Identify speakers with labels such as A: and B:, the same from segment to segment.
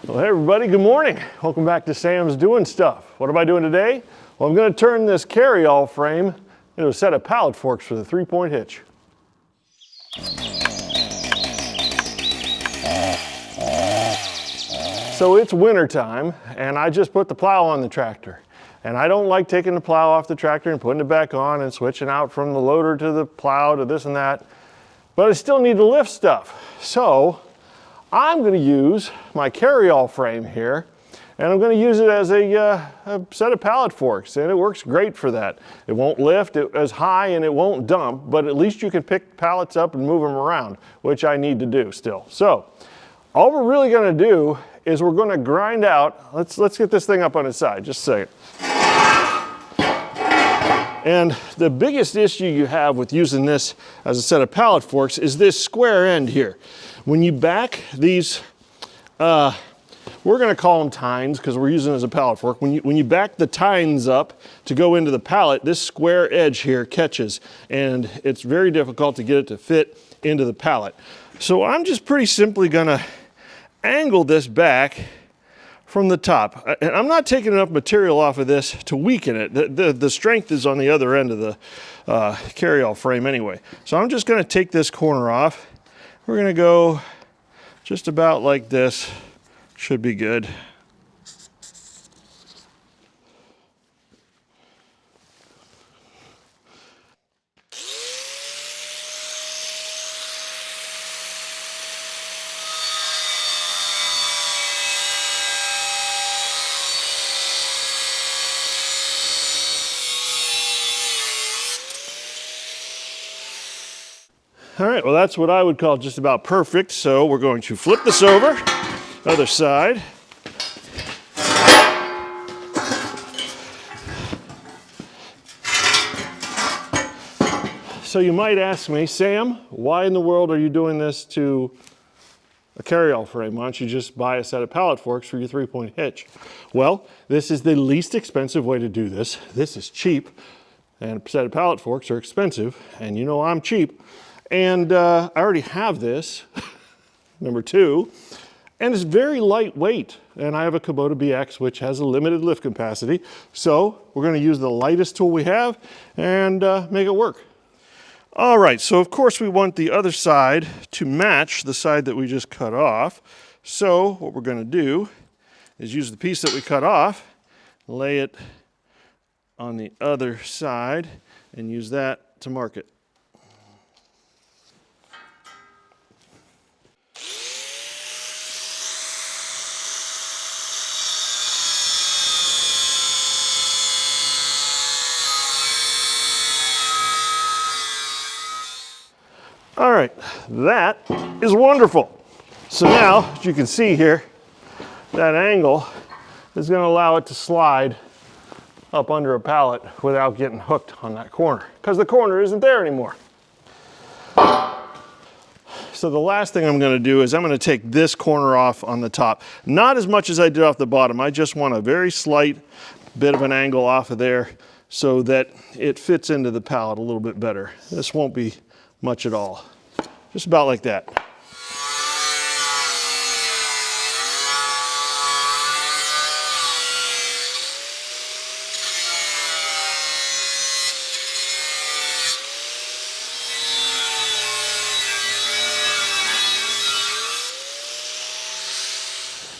A: Well, hey everybody, good morning. Welcome back to Sam's Doing Stuff. What am I doing today? Well, I'm going to turn this carry-all frame into a set of pallet forks for the 3-point hitch. So it's winter time, and I just put the plow on the tractor. And I don't like taking the plow off the tractor and putting it back on and switching out from the loader to the plow to this and that. But I still need to lift stuff. So I'm going to use my carry-all frame here, and I'm going to use it as a set of pallet forks, and it works great for that. It won't lift it as high and it won't dump, but at least you can pick pallets up and move them around, which I need to do still. So all we're really going to do is we're going to grind out, let's get this thing up on its side, just a second. And the biggest issue you have with using this as a set of pallet forks is this square end here. When you back these, we're going to call them tines because we're using it as a pallet fork. When you back the tines up to go into the pallet, this square edge here catches, and it's very difficult to get it to fit into the pallet. So I'm just pretty simply going to angle this back from the top. And I'm not taking enough material off of this to weaken it. The strength is on the other end of the carry-all frame anyway. So I'm just going to take this corner off. We're going to go just about like this. Should be good. All right, well, that's what I would call just about perfect. So we're going to flip this over, other side. So you might ask me, Sam, why in the world are you doing this to a carry-all frame? Why don't you just buy a set of pallet forks for your 3-point hitch? Well, this is the least expensive way to do this. This is cheap, and a set of pallet forks are expensive, and you know I'm cheap. And I already have this, number 2, and it's very lightweight. And I have a Kubota BX, which has a limited lift capacity. So we're going to use the lightest tool we have and make it work. All right, so of course we want the other side to match the side that we just cut off. So what we're going to do is use the piece that we cut off, lay it on the other side, and use that to mark it. All right, that is wonderful. So now, as you can see here, that angle is going to allow it to slide up under a pallet without getting hooked on that corner, because the corner isn't there anymore. So the last thing I'm going to do is I'm going to take this corner off on the top. Not as much as I did off the bottom. I just want a very slight bit of an angle off of there so that it fits into the pallet a little bit better. This won't be much at all. Just about like that.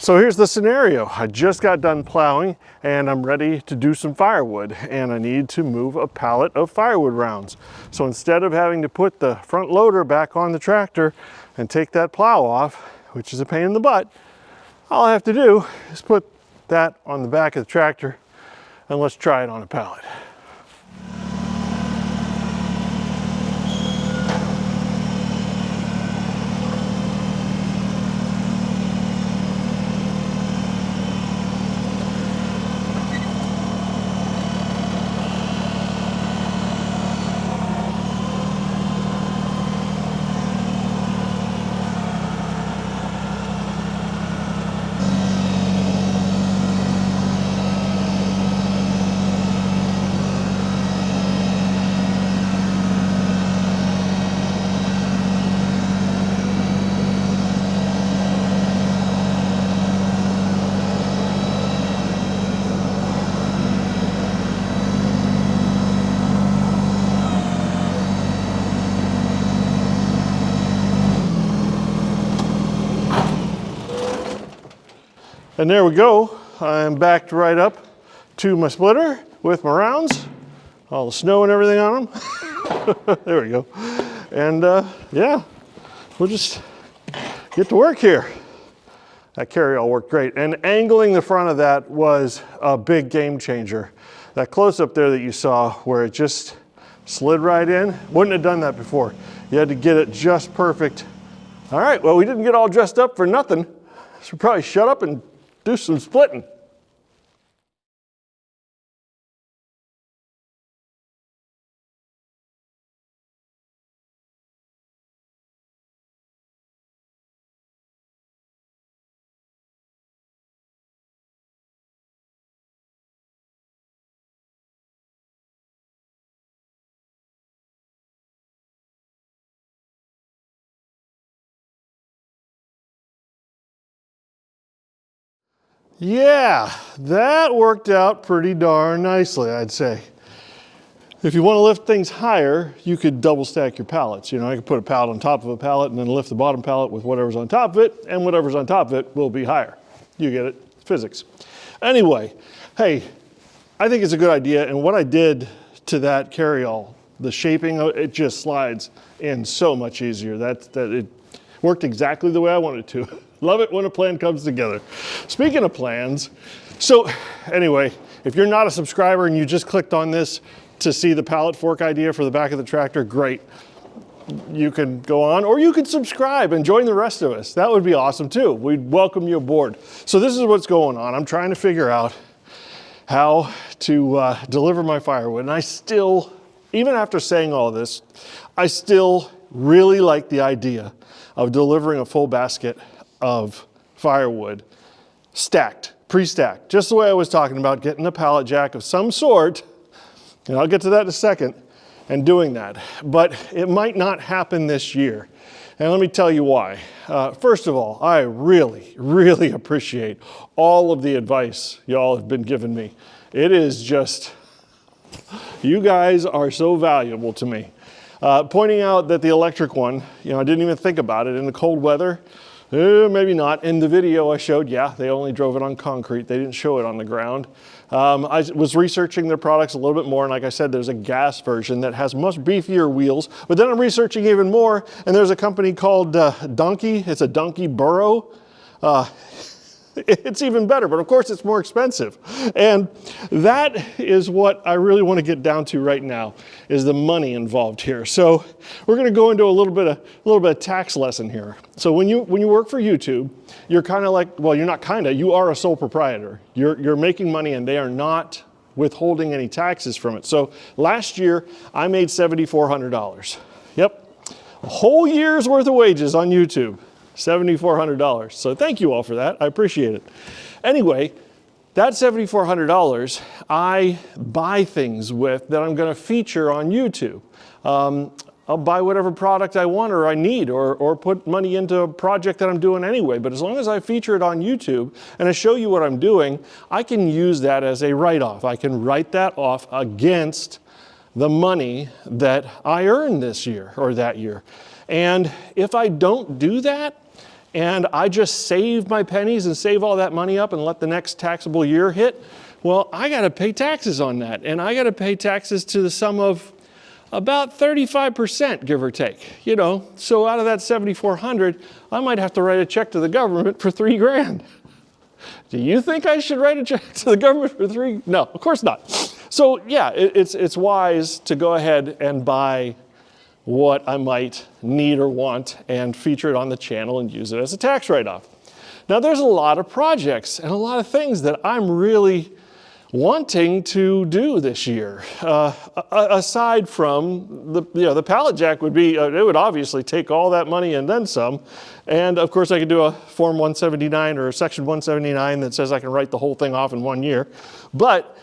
A: So here's the scenario. I just got done plowing and I'm ready to do some firewood, and I need to move a pallet of firewood rounds. So instead of having to put the front loader back on the tractor and take that plow off, which is a pain in the butt, all I have to do is put that on the back of the tractor and let's try it on a pallet. And there we go. I'm backed right up to my splitter with my rounds, all the snow and everything on them. There we go. And yeah, we'll just get to work here. That carryall worked great. And angling the front of that was a big game changer. That close-up there that you saw where it just slid right in, wouldn't have done that before. You had to get it just perfect. All right, well, we didn't get all dressed up for nothing. So probably shut up and do some splitting. Yeah, that worked out pretty darn nicely, I'd say. If you want to lift things higher, you could double stack your pallets. You know, I could put a pallet on top of a pallet and then lift the bottom pallet with whatever's on top of it, and whatever's on top of it will be higher. You get it, physics. Anyway, hey, I think it's a good idea, and what I did to that carryall, the shaping, it just slides in so much easier. That it worked exactly the way I wanted it to. Love it when a plan comes together. Speaking of plans, so anyway, if you're not a subscriber and you just clicked on this to see the pallet fork idea for the back of the tractor, great. You can go on, or you can subscribe and join the rest of us. That would be awesome too. We'd welcome you aboard. So this is what's going on. I'm trying to figure out how to deliver my firewood. And I still, even after saying all this, I still really like the idea of delivering a full basket of firewood stacked, pre-stacked, just the way I was talking about, getting a pallet jack of some sort, and I'll get to that in a second, and doing that. But it might not happen this year. And let me tell you why. First of all, I really, really appreciate all of the advice y'all have been giving me. It is just, you guys are so valuable to me. Pointing out that the electric one, you know, I didn't even think about it in the cold weather. Maybe not. In the video I showed, yeah, they only drove it on concrete. They didn't show it on the ground. I was researching their products a little bit more, and like I said, there's a gas version that has much beefier wheels, but then I'm researching even more, and there's a company called Donkey. It's a Donkey Burro. It's even better, but of course it's more expensive. And that is what I really want to get down to right now, is the money involved here. So we're going to go into a little bit of tax lesson here. So when you work for YouTube, you're kind of like, well, you're not kind of, you are a sole proprietor. You're making money and they are not withholding any taxes from it. So last year I made $7,400. Yep, a whole year's worth of wages on YouTube. $7,400. So thank you all for that. I appreciate it. Anyway, that $7,400 I buy things with that I'm going to feature on YouTube. I'll buy whatever product I want or I need, or put money into a project that I'm doing anyway. But as long as I feature it on YouTube and I show you what I'm doing, I can use that as a write-off. I can write that off against the money that I earned this year or that year. And if I don't do that, and I just save my pennies and save all that money up and let the next taxable year hit, well, I got to pay taxes on that. And I got to pay taxes to the sum of about 35%, give or take. You know, so out of that $7,400, I might have to write a check to the government for $3 grand. Do you think I should write a check to the government for $3? No, of course not. So yeah, it's wise to go ahead and buy what I might need or want and feature it on the channel and use it as a tax write-off. Now there's a lot of projects and a lot of things that I'm really wanting to do this year. Aside from the pallet jack would be, it would obviously take all that money and then some. And of course I could do a Form 179 or a Section 179 that says I can write the whole thing off in 1 year. But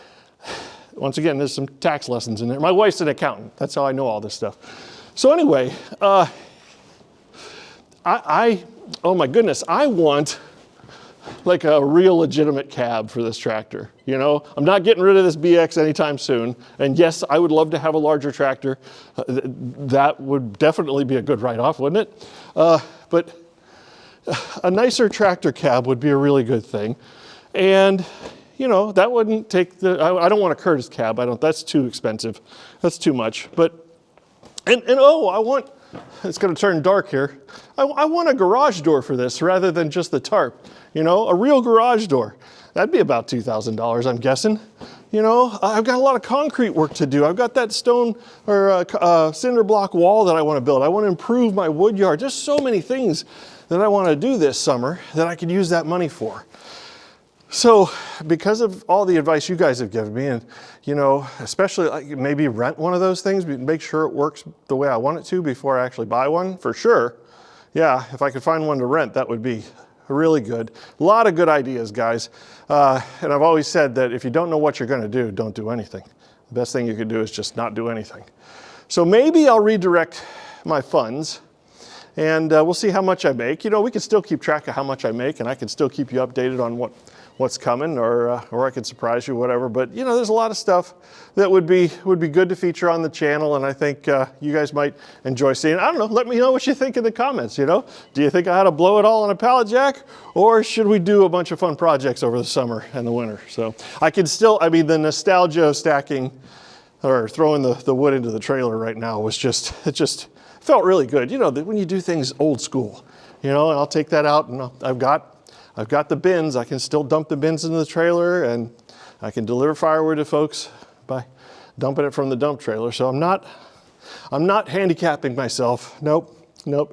A: once again, there's some tax lessons in there. My wife's an accountant. That's how I know all this stuff. So anyway, oh my goodness, I want like a real legitimate cab for this tractor. You know, I'm not getting rid of this BX anytime soon. And yes, I would love to have a larger tractor. That would definitely be a good write-off, wouldn't it? But a nicer tractor cab would be a really good thing. And, you know, that wouldn't take the, I don't want a Curtis cab. That's too expensive. That's too much. But, and oh, I want, it's going to turn dark here. I want a garage door for this rather than just the tarp. You know, a real garage door. That'd be about $2,000, I'm guessing. You know, I've got a lot of concrete work to do. I've got that stone or cinder block wall that I want to build. I want to improve my wood yard. Just so many things that I want to do this summer that I could use that money for. So because of all the advice you guys have given me, and, you know, especially like maybe rent one of those things, make sure it works the way I want it to before I actually buy one, for sure. Yeah, if I could find one to rent, that would be really good. A lot of good ideas, guys. And I've always said that if you don't know what you're going to do, don't do anything. The best thing you could do is just not do anything. So maybe I'll redirect my funds, and we'll see how much I make. You know, we can still keep track of how much I make, and I can still keep you updated on what's coming, or I can surprise you, whatever. But you know, there's a lot of stuff that would be good to feature on the channel, and I think you guys might enjoy seeing. I don't know. Let me know what you think in the comments. You know, do you think I ought to blow it all on a pallet jack, or should we do a bunch of fun projects over the summer and the winter? So I can still, I mean, the nostalgia of stacking or throwing the wood into the trailer right now was just, it just felt really good. You know, when you do things old school, you know, and I'll take that out, and I've got the bins. I can still dump the bins into the trailer, and I can deliver firewood to folks by dumping it from the dump trailer. So I'm not handicapping myself. Nope,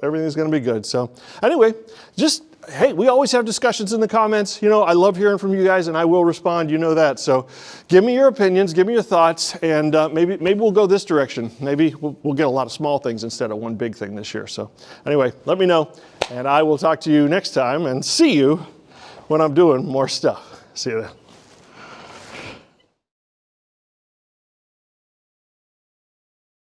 A: everything's gonna be good. So anyway, just, hey, we always have discussions in the comments. You know, I love hearing from you guys, and I will respond, you know that. So give me your opinions, give me your thoughts, and maybe we'll go this direction. Maybe we'll get a lot of small things instead of one big thing this year. So anyway, let me know, and I will talk to you next time, and see you when I'm doing more stuff. See you then.